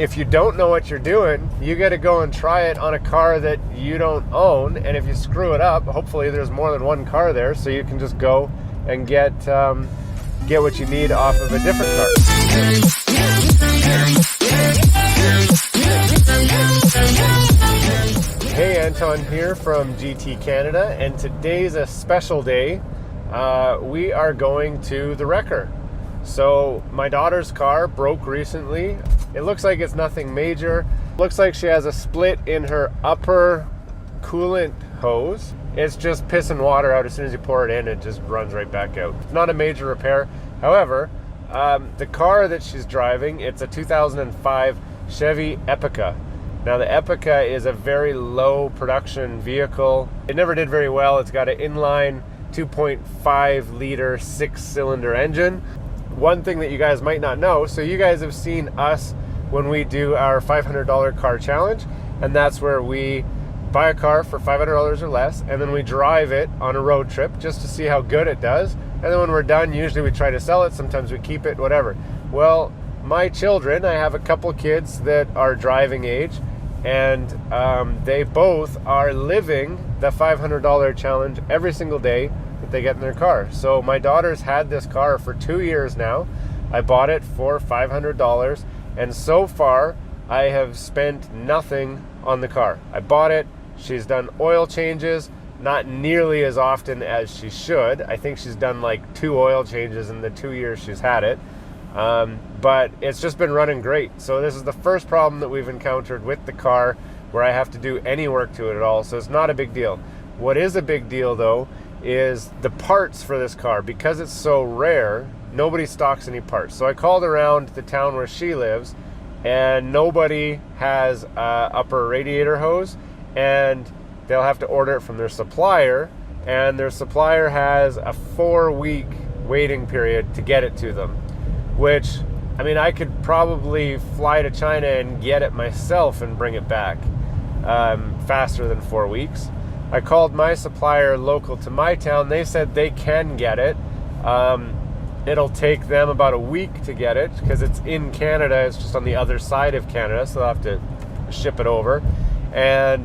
if you don't know what you're doing, you got to go and try it on a car that you don't own. And if you screw it up, hopefully there's more than one car there, so you can just go and get what you need off of a different car. Hey, Anton here from GT Canada, and today's a special day. We are going to the wrecker. So my daughter's car broke recently. It looks like it's nothing major. Looks like she has a split in her upper coolant hose. It's just pissing water out. As soon as you pour it in, it just runs right back out. It's not a major repair. However, the car that she's driving, it's a 2005 Chevy Epica. Now the Epica is a very low production vehicle. It never did very well. It's got an inline 2.5 liter 6-cylinder engine. One thing that you guys might not know, so you guys have seen us when we do our $500 car challenge, and that's where we buy a car for $500 or less, and then we drive it on a road trip just to see how good it does. And then when we're done, usually we try to sell it, sometimes we keep it, whatever. Well, my children, I have a couple kids that are driving age, and they both are living the $500 challenge every single day that they get in their car. So my daughter's had this car for 2 years now. I bought it for $500, and so far I have spent nothing on the car. I bought it. She's done oil changes, not nearly as often as she should. I think she's done like 2 oil changes in the 2 years she's had it. But it's just been running great. So this is the first problem that we've encountered with the car where I have to do any work to it at all. So it's not a big deal. What is a big deal though is the parts for this car. Because it's so rare, nobody stocks any parts. So I called around the town where she lives, and nobody has a upper radiator hose, and they'll have to order it from their supplier, and their supplier has a 4-week waiting period to get it to them, which, I mean, I could probably fly to China and get it myself and bring it back faster than 4 weeks. I called my supplier local to my town. They said they can get it. It'll take them about a week to get it because it's in Canada. It's just on the other side of Canada, so they'll have to ship it over. And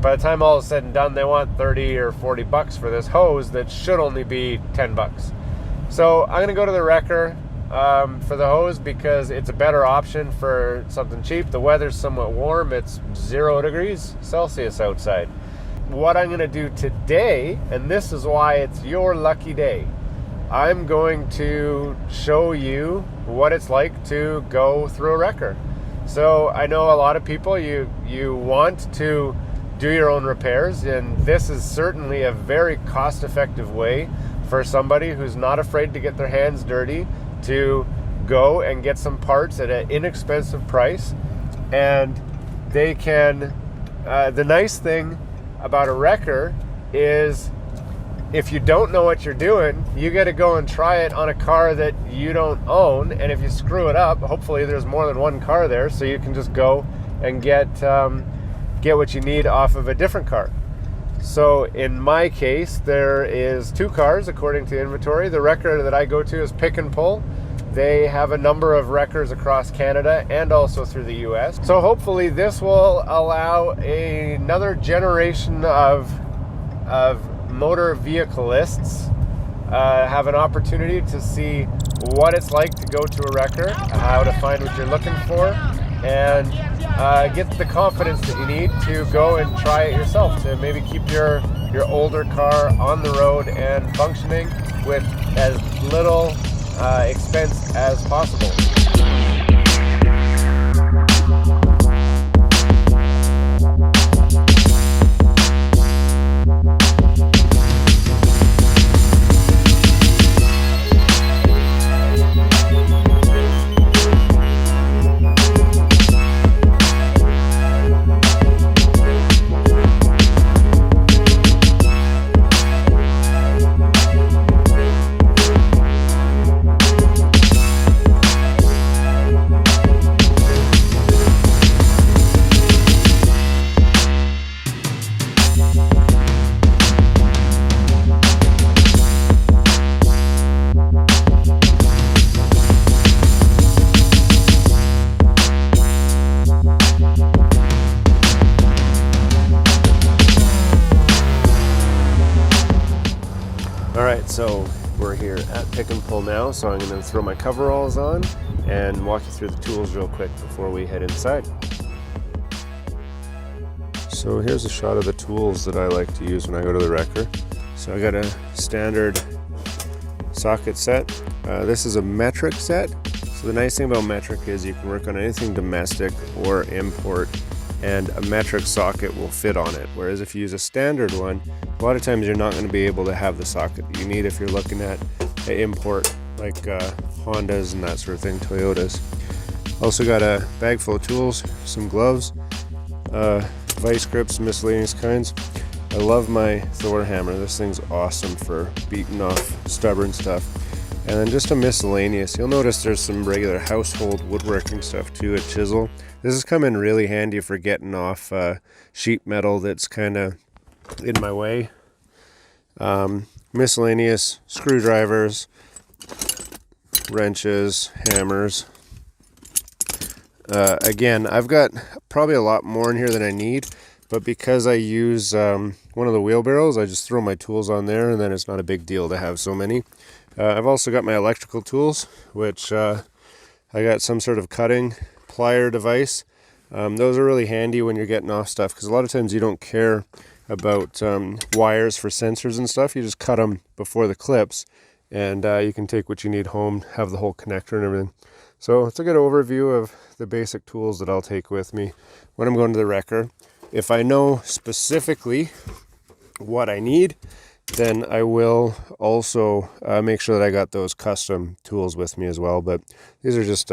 by the time all is said and done, they want 30 or 40 bucks for this hose that should only be 10 bucks. So I'm going to go to the wrecker for the hose because it's a better option for something cheap. The weather's somewhat warm. It's 0 degrees Celsius outside. What I'm going to do today, and this is why it's your lucky day, I'm going to show you what it's like to go through a wrecker. So I know a lot of people, you want to do your own repairs, and this is certainly a very cost-effective way for somebody who's not afraid to get their hands dirty to go and get some parts at an inexpensive price. And they can, the nice thing about a wrecker is if you don't know what you're doing, you got to go and try it on a car that you don't own. And if you screw it up, hopefully there's more than one car there, so you can just go and get what you need off of a different car. So in my case, there is 2 cars according to inventory. The wrecker that I go to is Pick and Pull. They have a number of wreckers across Canada and also through the US. So hopefully this will allow another generation of motor vehicleists have an opportunity to see what it's like to go to a wrecker, how to find what you're looking for, and get the confidence that you need to go and try it yourself, to maybe keep your older car on the road and functioning with as little expense as possible. So we're here at Pick and Pull now, so I'm going to throw my coveralls on and walk you through the tools real quick before we head inside. So here's a shot of the tools that I like to use when I go to the wrecker. So I got a standard socket set. This is a metric set. So the nice thing about metric is you can work on anything domestic or import, and a metric socket will fit on it. Whereas if you use a standard one, a lot of times you're not going to be able to have the socket that you need if you're looking at an import like Hondas and that sort of thing, Toyotas. Also got a bag full of tools, some gloves, vice grips, miscellaneous kinds. I love my Thor hammer. This thing's awesome for beating off stubborn stuff. And then just a miscellaneous. You'll notice there's some regular household woodworking stuff too, a chisel. This has come in really handy for getting off sheet metal that's kind of in my way. Miscellaneous screwdrivers, wrenches, hammers. Again, I've got probably a lot more in here than I need, but because I use one of the wheelbarrows, I just throw my tools on there, and then it's not a big deal to have so many. I've also got my electrical tools, which I got some sort of cutting plier device. Those are really handy when you're getting off stuff, because a lot of times you don't care about wires for sensors and stuff. You just cut them before the clips, and you can take what you need home, have the whole connector and everything. So it's a good overview of the basic tools that I'll take with me when I'm going to the wrecker. If I know specifically what I need, then I will also make sure that I got those custom tools with me as well. But these are just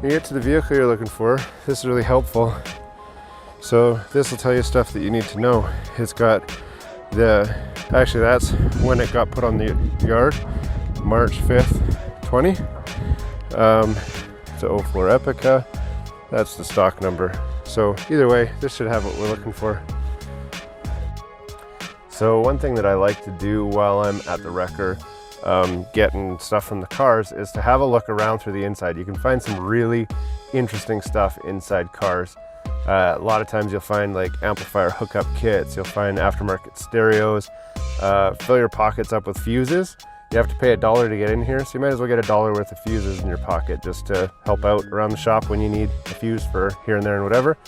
you get to the vehicle you're looking for. This is really helpful. So this will tell you stuff that you need to know. It's got actually that's when it got put on the yard, March 5th, 20. It's a 04 Epica. That's the stock number. So either way, this should have what we're looking for. So one thing that I like to do while I'm at the wrecker, getting stuff from the cars, is to have a look around through the inside. You can find some really interesting stuff inside cars. A lot of times you'll find like amplifier hookup kits, you'll find aftermarket stereos, fill your pockets up with fuses. You have to pay $1 to get in here, so you might as well get $1 worth of fuses in your pocket just to help out around the shop when you need a fuse for here and there and whatever.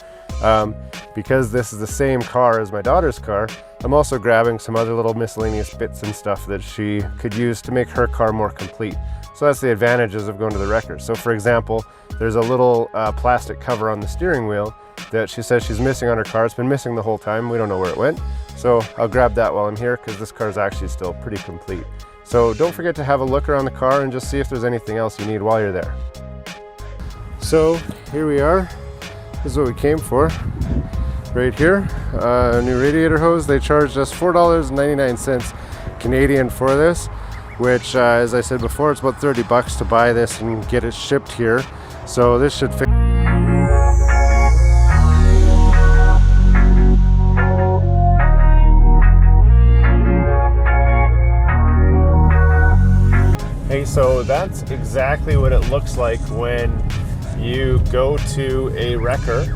Because this is the same car as my daughter's car, I'm also grabbing some other little miscellaneous bits and stuff that she could use to make her car more complete. So that's the advantages of going to the wrecker. So for example, there's a little plastic cover on the steering wheel that she says she's missing on her car. It's been missing the whole time. We don't know where it went. So I'll grab that while I'm here, because this car is actually still pretty complete. So don't forget to have a look around the car and just see if there's anything else you need while you're there. So here we are. This is what we came for. right here. New radiator hose. They charged us $4.99 Canadian for this, which, as I said before, it's about 30 bucks to buy this and get it shipped here. So this should fit. Hey, so that's exactly what it looks like when you go to a wrecker,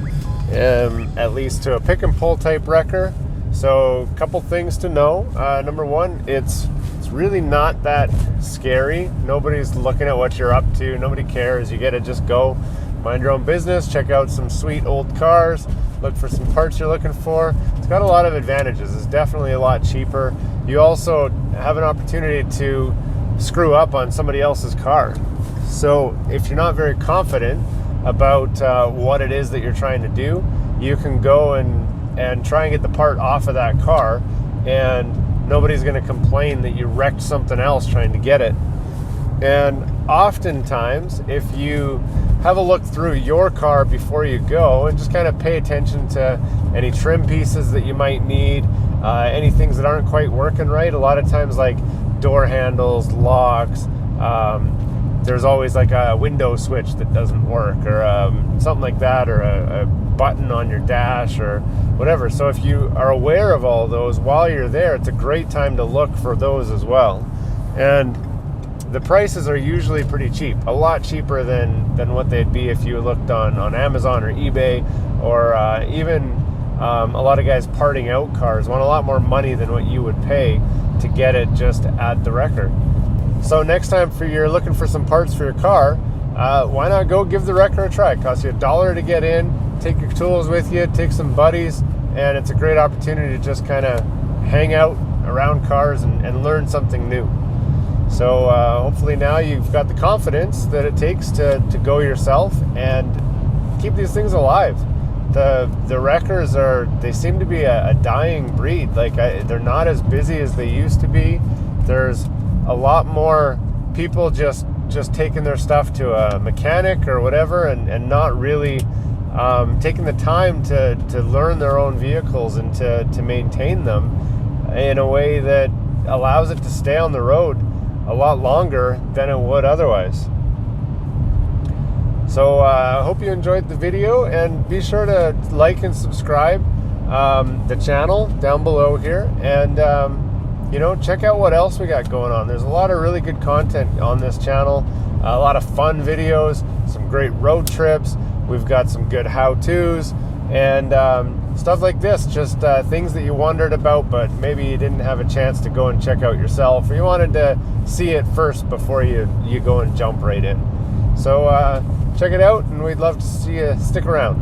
at least to a pick and pull type wrecker. So a couple things to know. Number one, it's really not that scary. Nobody's looking at what you're up to. Nobody cares. You get to just go mind your own business, check out some sweet old cars, look for some parts you're looking for. It's got a lot of advantages. It's definitely a lot cheaper. You also have an opportunity to screw up on somebody else's car. So if you're not very confident about what it is that you're trying to do, you can go and try and get the part off of that car, and nobody's going to complain that you wrecked something else trying to get it. And oftentimes, if you have a look through your car before you go and just kind of pay attention to any trim pieces that you might need, any things that aren't quite working right, a lot of times like door handles, locks, there's always like a window switch that doesn't work, or something like that, or a button on your dash or whatever. So if you are aware of all those while you're there, it's a great time to look for those as well. And the prices are usually pretty cheap, a lot cheaper than what they'd be if you looked on Amazon or eBay, or even a lot of guys parting out cars want a lot more money than what you would pay to get it just at the wrecker. So next time you're looking for some parts for your car, why not go give the wrecker a try? It costs you $1 to get in, take your tools with you, take some buddies, and it's a great opportunity to just kind of hang out around cars and learn something new. So hopefully now you've got the confidence that it takes to go yourself and keep these things alive. The wreckers they seem to be a dying breed. Like they're not as busy as they used to be. There's a lot more people just taking their stuff to a mechanic or whatever, and not really taking the time to learn their own vehicles and to maintain them in a way that allows it to stay on the road a lot longer than it would otherwise. So I hope you enjoyed the video, and be sure to like and subscribe the channel down below here, and check out what else we got going on. There's a lot of really good content on this channel, a lot of fun videos, some great road trips. We've got some good how-tos and stuff like this, just things that you wondered about but maybe you didn't have a chance to go and check out yourself, or you wanted to see it first before you go and jump right in. So check it out, and we'd love to see you stick around.